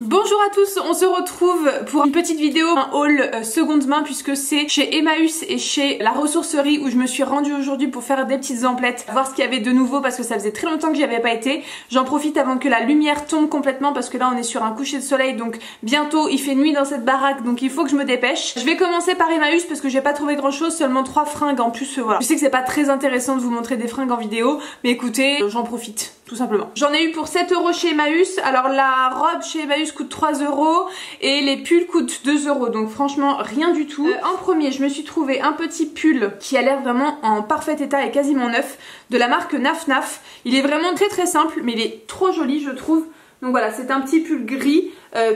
Bonjour à tous, on se retrouve pour une petite vidéo, un haul seconde main puisque c'est chez Emmaüs et chez la ressourcerie où je me suis rendue aujourd'hui pour faire des petites emplettes, voir ce qu'il y avait de nouveau parce que ça faisait très longtemps que j'y avais pas été. J'en profite avant que la lumière tombe complètement parce que là on est sur un coucher de soleil donc bientôt il fait nuit dans cette baraque donc il faut que je me dépêche. Je vais commencer par Emmaüs parce que j'ai pas trouvé grand chose, seulement 3 fringues en plus, voilà. Je sais que c'est pas très intéressant de vous montrer des fringues en vidéo mais écoutez, j'en profite. Tout simplement. J'en ai eu pour 7 € chez Emmaüs. Alors la robe chez Emmaüs coûte 3 € et les pulls coûtent 2 €. Donc franchement rien du tout. En premier je me suis trouvé un petit pull qui a l'air vraiment en parfait état et quasiment neuf de la marque Naf Naf. Il est vraiment très simple mais il est trop joli je trouve. Donc voilà, c'est un petit pull gris,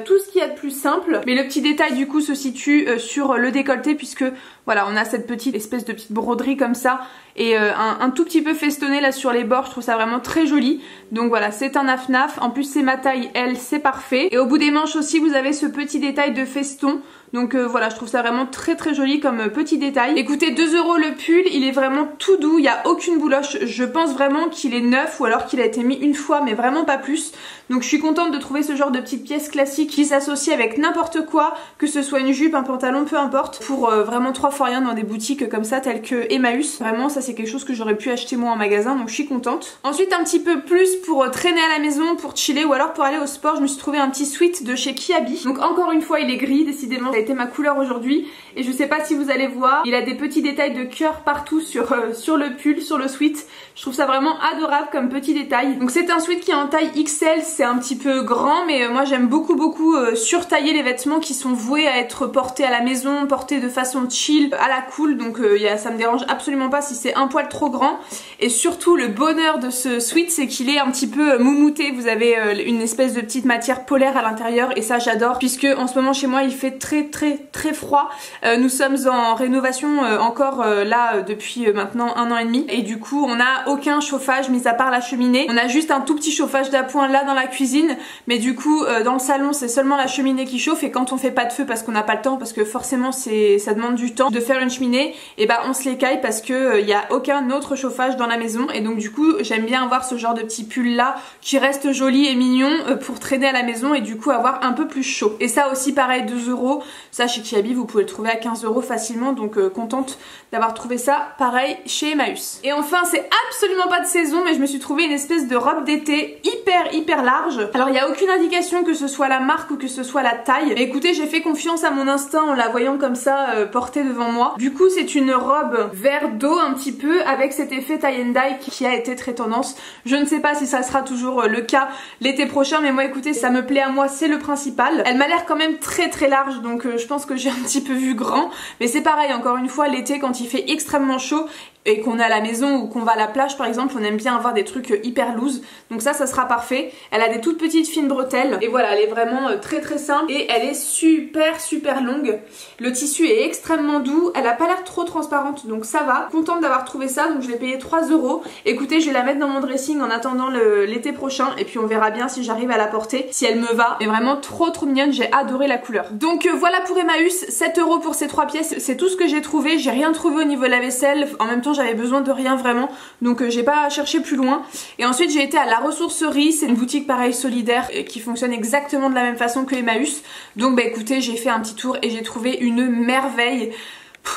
tout ce qu'il y a de plus simple. Mais le petit détail du coup se situe sur le décolleté puisque voilà, on a cette petite espèce de petite broderie comme ça et un tout petit peu festonné là sur les bords. Je trouve ça vraiment très joli. Donc voilà, c'est un Naf Naf. En plus c'est ma taille L, c'est parfait. Et au bout des manches aussi vous avez ce petit détail de feston. Donc voilà, je trouve ça vraiment très joli comme petit détail. Écoutez, 2 € le pull, il est vraiment tout doux, il n'y a aucune bouloche. Je pense vraiment qu'il est neuf ou alors qu'il a été mis une fois mais vraiment pas plus. Donc je suis contente de trouver ce genre de petite pièce classique qui s'associe avec n'importe quoi, que ce soit une jupe, un pantalon, peu importe, pour vraiment 3 fois rien dans des boutiques comme ça telles que Emmaüs. Vraiment ça c'est quelque chose que j'aurais pu acheter moi en magasin donc je suis contente. Ensuite un petit peu plus pour traîner à la maison, pour chiller ou alors pour aller au sport, je me suis trouvé un petit sweat de chez Kiabi. Donc encore une fois il est gris, décidément ça a été ma couleur aujourd'hui et je sais pas si vous allez voir, il a des petits détails de cœur partout sur le pull, sur le sweat. Je trouve ça vraiment adorable comme petit détail. Donc c'est un sweat qui est en taille XL, c'est un petit peu grand mais moi j'aime beaucoup surtailler les vêtements qui sont voués à être portés à la maison, portés de façon chill, à la cool. Donc ça me dérange absolument pas si c'est un poil trop grand. Et surtout le bonheur de ce sweat c'est qu'il est un petit peu moumouté. Vous avez une espèce de petite matière polaire à l'intérieur et ça j'adore puisque en ce moment chez moi il fait très froid. Nous sommes en rénovation encore là depuis maintenant 1 an et demi et du coup on n'a aucun chauffage mis à part la cheminée. On a juste un tout petit chauffage d'appoint là dans la cuisine mais du coup dans le salon c'est seulement la cheminée qui chauffe et quand on fait pas de feu parce qu'on n'a pas le temps, parce que forcément ça demande du temps de faire une cheminée, et bah on se l'écaille parce que il y a aucun autre chauffage dans la maison et donc du coup j'aime bien avoir ce genre de petit pull là qui reste joli et mignon pour traîner à la maison et du coup avoir un peu plus chaud. Et ça aussi pareil 2 €, ça chez Kiabi vous pouvez le trouver à 15 € facilement donc contente d'avoir trouvé ça pareil chez Emmaüs. Et enfin c'est absolument pas de saison mais je me suis trouvé une espèce de robe d'été hyper large. Alors il n'y a aucune indication que ce soit la marque ou que ce soit la taille. Mais écoutez, j'ai fait confiance à mon instinct en la voyant comme ça portée devant moi. Du coup c'est une robe vert d'eau un petit peu avec cet effet tie and dye qui a été très tendance. Je ne sais pas si ça sera toujours le cas l'été prochain mais moi écoutez ça me plaît à moi, c'est le principal. Elle m'a l'air quand même très large donc je pense que j'ai un petit peu vu grand. Mais c'est pareil encore une fois l'été quand il fait extrêmement chaud et qu'on est à la maison ou qu'on va à la plage par exemple, on aime bien avoir des trucs hyper loose. Donc ça sera parfait. Elle a des toutes petites fines bretelles et voilà, elle est vraiment très simple et elle est super longue. Le tissu est extrêmement doux, elle a pas l'air trop transparente donc ça va. Contente d'avoir trouvé ça donc je l'ai payé 3 €. Écoutez, je vais la mettre dans mon dressing en attendant l'été prochain et puis on verra bien si j'arrive à la porter, si elle me va. Mais vraiment trop mignonne, j'ai adoré la couleur. Donc voilà pour Emmaüs, 7 € pour ces 3 pièces, c'est tout ce que j'ai trouvé. J'ai rien trouvé au niveau de la vaisselle, en même temps j'avais besoin de rien vraiment donc j'ai pas cherché plus loin. Et ensuite j'ai été à la ressourcerie, c'est une boutique pareil solidaire qui fonctionne exactement de la même façon que Emmaüs. Donc bah écoutez, j'ai fait un petit tour et j'ai trouvé une merveille.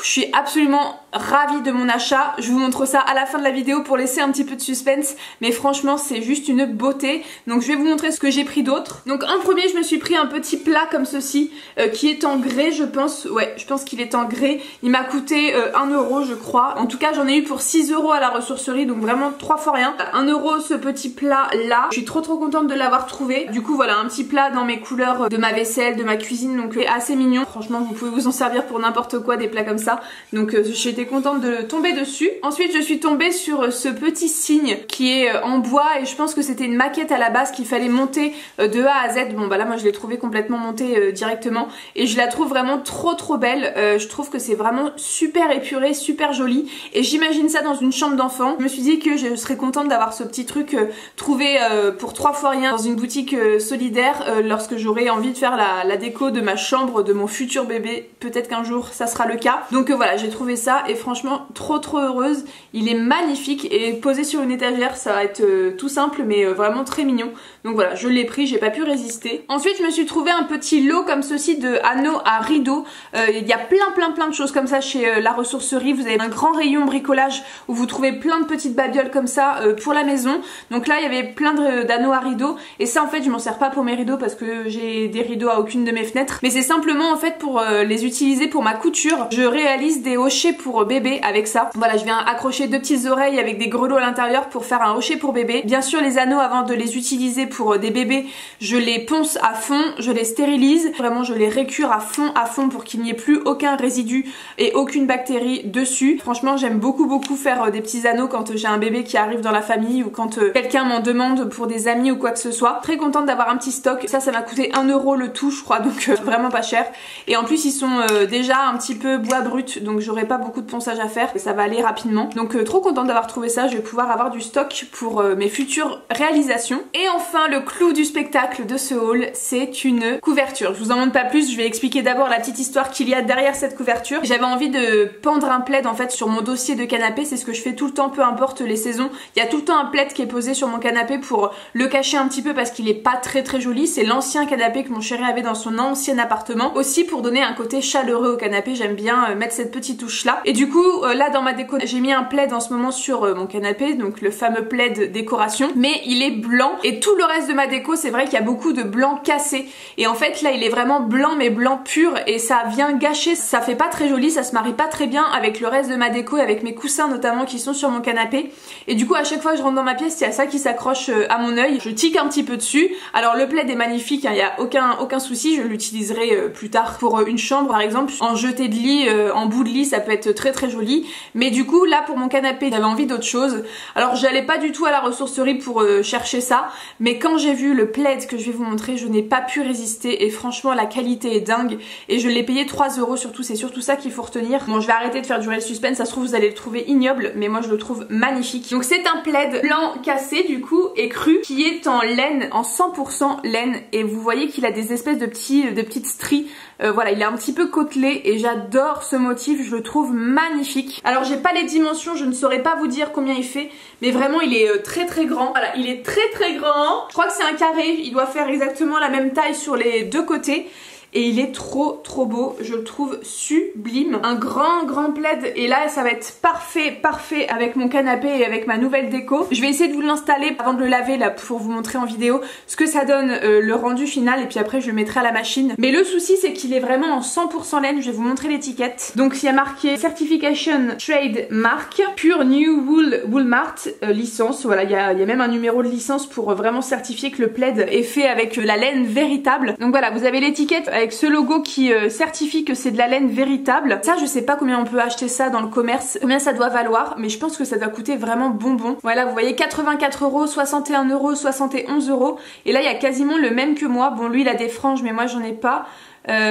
Je suis absolument ravie de mon achat. Je vous montre ça à la fin de la vidéo pour laisser un petit peu de suspense. Mais franchement c'est juste une beauté. Donc je vais vous montrer ce que j'ai pris d'autre. Donc en premier je me suis pris un petit plat comme ceci qui est en grès je pense. Ouais je pense qu'il est en grès. Il m'a coûté 1 € je crois. En tout cas j'en ai eu pour 6 € à la ressourcerie. Donc vraiment 3 fois rien. 1 € ce petit plat là. Je suis trop contente de l'avoir trouvé. Du coup voilà un petit plat dans mes couleurs de ma vaisselle, de ma cuisine. Donc assez mignon. Franchement vous pouvez vous en servir pour n'importe quoi, des plats comme ça. Donc j'étais contente de tomber dessus. Ensuite je suis tombée sur ce petit signe qui est en bois et je pense que c'était une maquette à la base qu'il fallait monter de A à Z. Bon bah là moi je l'ai trouvé complètement montée directement et je la trouve vraiment trop belle. Je trouve que c'est vraiment super épuré, super joli et j'imagine ça dans une chambre d'enfant. Je me suis dit que je serais contente d'avoir ce petit truc trouvé pour 3 fois rien dans une boutique solidaire lorsque j'aurai envie de faire la déco de ma chambre de mon futur bébé. Peut-être qu'un jour ça sera le cas. Donc voilà, j'ai trouvé ça et franchement trop heureuse. Il est magnifique et posé sur une étagère, ça va être tout simple mais vraiment très mignon. Donc voilà, je l'ai pris, j'ai pas pu résister. Ensuite je me suis trouvé un petit lot comme ceci de anneaux à rideaux. Il y a plein de choses comme ça chez La Ressourcerie. Vous avez un grand rayon bricolage où vous trouvez plein de petites babioles comme ça pour la maison. Donc là il y avait plein d'anneaux à rideaux et ça en fait je m'en sers pas pour mes rideaux parce que j'ai des rideaux à aucune de mes fenêtres. Mais c'est simplement en fait pour les utiliser pour ma couture. Je réalise des hochets pour bébé avec ça. Voilà, je viens accrocher deux petites oreilles avec des grelots à l'intérieur pour faire un hochet pour bébé. Bien sûr les anneaux avant de les utiliser pour des bébés, je les ponce à fond, je les stérilise. Vraiment je les récure à fond pour qu'il n'y ait plus aucun résidu et aucune bactérie dessus. Franchement j'aime beaucoup faire des petits anneaux quand j'ai un bébé qui arrive dans la famille ou quand quelqu'un m'en demande pour des amis ou quoi que ce soit. Très contente d'avoir un petit stock. Ça m'a coûté 1 € le tout je crois, donc vraiment pas cher. Et en plus ils sont déjà un petit peu bois brut, donc j'aurai pas beaucoup de ponçage à faire et ça va aller rapidement. Donc trop contente d'avoir trouvé ça. Je vais pouvoir avoir du stock pour mes futures réalisations. Et enfin le clou du spectacle de ce haul, c'est une couverture. Je vous en montre pas plus, je vais expliquer d'abord la petite histoire qu'il y a derrière cette couverture. J'avais envie de pendre un plaid en fait sur mon dossier de canapé, c'est ce que je fais tout le temps, peu importe les saisons. Il y a tout le temps un plaid qui est posé sur mon canapé pour le cacher un petit peu parce qu'il est pas très joli. C'est l'ancien canapé que mon chéri avait dans son ancien appartement. Aussi pour donner un côté chaleureux au canapé, j'aime bien mettre cette petite touche là. Et du coup là dans ma déco, j'ai mis un plaid en ce moment sur mon canapé, donc le fameux plaid décoration, mais il est blanc et tout le reste de ma déco c'est vrai qu'il y a beaucoup de blanc cassé et en fait là il est vraiment blanc mais blanc pur et ça vient gâcher, ça fait pas très joli, ça se marie pas très bien avec le reste de ma déco et avec mes coussins notamment qui sont sur mon canapé. Et du coup à chaque fois que je rentre dans ma pièce, il y a ça qui s'accroche à mon œil, je tique un petit peu dessus. Alors le plaid est magnifique, hein, il y a aucun souci, je l'utiliserai plus tard pour une chambre par exemple, en jeté de lit, en bout de lit, ça peut être très joli. Mais du coup là pour mon canapé j'avais envie d'autre chose. Alors j'allais pas du tout à La Ressourcerie pour chercher ça, mais quand j'ai vu le plaid que je vais vous montrer, je n'ai pas pu résister et franchement la qualité est dingue et je l'ai payé 3 € surtout, c'est surtout ça qu'il faut retenir. Bon je vais arrêter de faire durer le suspense, ça se trouve vous allez le trouver ignoble mais moi je le trouve magnifique. Donc c'est un plaid blanc cassé du coup et cru qui est en laine, en 100% laine et vous voyez qu'il a des espèces de petites stries. Voilà, il est un petit peu côtelé et j'adore ce motif, je le trouve magnifique. Alors j'ai pas les dimensions, je ne saurais pas vous dire combien il fait, mais vraiment il est très grand. Voilà, il est très grand. Je crois que c'est un carré, il doit faire exactement la même taille sur les deux côtés. Et il est trop beau, je le trouve sublime. Un grand plaid et là ça va être parfait avec mon canapé et avec ma nouvelle déco. Je vais essayer de vous l'installer avant de le laver là pour vous montrer en vidéo ce que ça donne le rendu final et puis après je le mettrai à la machine. Mais le souci c'est qu'il est vraiment en 100% laine, je vais vous montrer l'étiquette. Donc il y a marqué Certification Trade Mark, Pure New Wool Woolmart licence. Voilà, il y a même un numéro de licence pour vraiment certifier que le plaid est fait avec la laine véritable. Donc voilà, vous avez l'étiquette avec ce logo qui certifie que c'est de la laine véritable. Ça je sais pas combien on peut acheter ça dans le commerce, combien ça doit valoir, mais je pense que ça doit coûter vraiment bonbon. Voilà, vous voyez 84 €, 61 €, 71 € et là il y a quasiment le même que moi. Bon lui il a des franges mais moi j'en ai pas.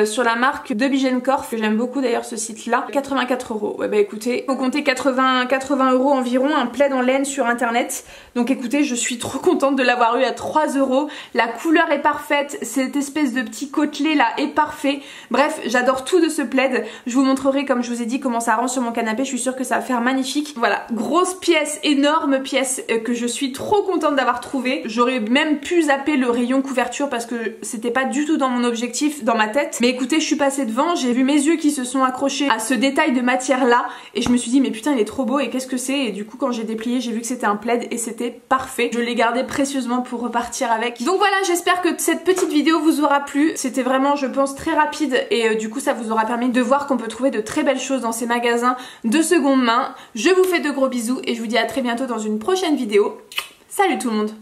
Sur la marque de Bijenkorf, que j'aime beaucoup d'ailleurs ce site là, 84 €. Ouais bah écoutez, faut compter 80 € environ, un plaid en laine sur internet. Donc écoutez, je suis trop contente de l'avoir eu à 3 €. La couleur est parfaite, cette espèce de petit côtelé là est parfait. Bref, j'adore tout de ce plaid. Je vous montrerai comme je vous ai dit comment ça rend sur mon canapé, je suis sûre que ça va faire magnifique. Voilà, grosse pièce, énorme pièce que je suis trop contente d'avoir trouvé. J'aurais même pu zapper le rayon couverture parce que c'était pas du tout dans mon objectif, dans ma tête. Mais écoutez, je suis passée devant, j'ai vu mes yeux qui se sont accrochés à ce détail de matière là et je me suis dit mais putain il est trop beau et qu'est-ce que c'est. Et du coup quand j'ai déplié j'ai vu que c'était un plaid et c'était parfait. Je l'ai gardé précieusement pour repartir avec. Donc voilà, j'espère que cette petite vidéo vous aura plu. C'était vraiment je pense très rapide et du coup ça vous aura permis de voir qu'on peut trouver de très belles choses dans ces magasins de seconde main. Je vous fais de gros bisous et je vous dis à très bientôt dans une prochaine vidéo. Salut tout le monde!